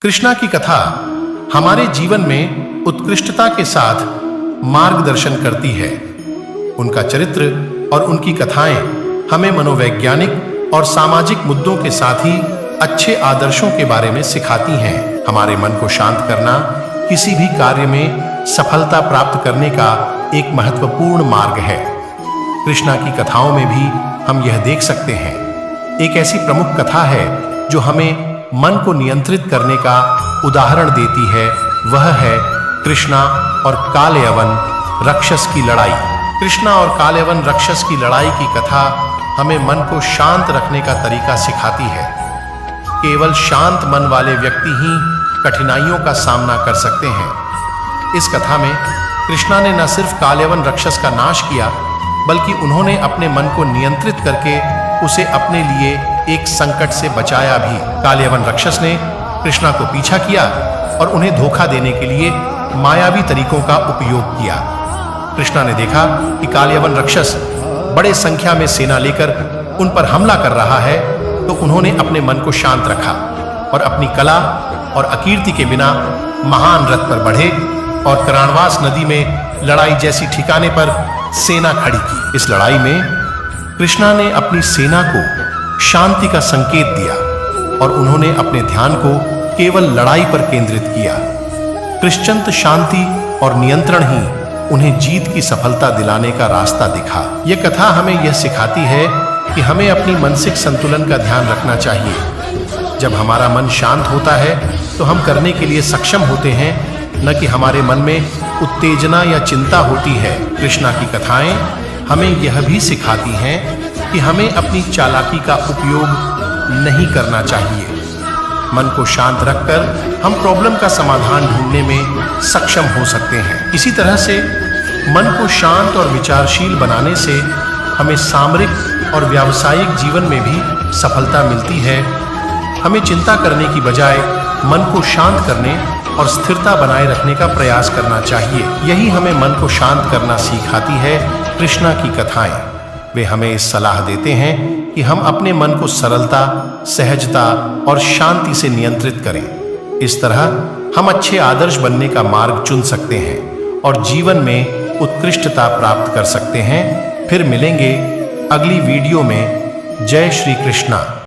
कृष्णा की कथा हमारे जीवन में उत्कृष्टता के साथ मार्गदर्शन करती है। उनका चरित्र और उनकी कथाएं हमें मनोवैज्ञानिक और सामाजिक मुद्दों के साथ ही अच्छे आदर्शों के बारे में सिखाती हैं। हमारे मन को शांत करना किसी भी कार्य में सफलता प्राप्त करने का एक महत्वपूर्ण मार्ग है। कृष्णा की कथाओं में भी हम यह देख सकते हैं। एक ऐसी प्रमुख कथा है जो हमें मन को नियंत्रित करने का उदाहरण देती है, वह है कृष्णा और कालयवन राक्षस की लड़ाई। कृष्णा और कालयवन राक्षस की लड़ाई की कथा हमें मन को शांत रखने का तरीका सिखाती है। केवल शांत मन वाले व्यक्ति ही कठिनाइयों का सामना कर सकते हैं। इस कथा में कृष्णा ने न सिर्फ कालयवन राक्षस का नाश किया, बल्कि उन्होंने अपने मन को नियंत्रित करके उसे अपने लिए एक संकट से बचाया भी। कालयवन राक्षस ने कृष्णा को पीछा किया और उन्हें धोखा देने के लिए मायावी तरीकों का उपयोग किया। कृष्णा ने देखा कि कालयवन राक्षस बड़े संख्या में सेना लेकर उन पर हमला कर रहा है, तो उन्होंने अपने मन को शांत रखा और अपनी कला और अकीर्ति के बिना महान रथ पर बढ़े और कराणवास नदी में लड़ाई जैसी ठिकाने पर सेना खड़ी की। इस लड़ाई में कृष्णा ने अपनी सेना को शांति का संकेत दिया और उन्होंने अपने ध्यान को केवल लड़ाई पर केंद्रित किया। कृष्णचंत शांति और नियंत्रण ही उन्हें जीत की सफलता दिलाने का रास्ता दिखा। यह कथा हमें यह सिखाती है कि हमें अपनी मानसिक संतुलन का ध्यान रखना चाहिए। जब हमारा मन शांत होता है तो हम करने के लिए सक्षम होते हैं, न कि हमारे मन में उत्तेजना या चिंता होती है। कृष्णा की कथाएं हमें यह भी सिखाती हैं कि हमें अपनी चालाकी का उपयोग नहीं करना चाहिए। मन को शांत रखकर हम प्रॉब्लम का समाधान ढूंढने में सक्षम हो सकते हैं। इसी तरह से मन को शांत और विचारशील बनाने से हमें सामरिक और व्यावसायिक जीवन में भी सफलता मिलती है। हमें चिंता करने की बजाय मन को शांत करने और स्थिरता बनाए रखने का प्रयास करना चाहिए। यही हमें मन को शांत करना सिखाती है कृष्णा की कथाएं। वे हमें इस सलाह देते हैं कि हम अपने मन को सरलता, सहजता और शांति से नियंत्रित करें। इस तरह हम अच्छे आदर्श बनने का मार्ग चुन सकते हैं और जीवन में उत्कृष्टता प्राप्त कर सकते हैं। फिर मिलेंगे अगली वीडियो में। जय श्री कृष्णा।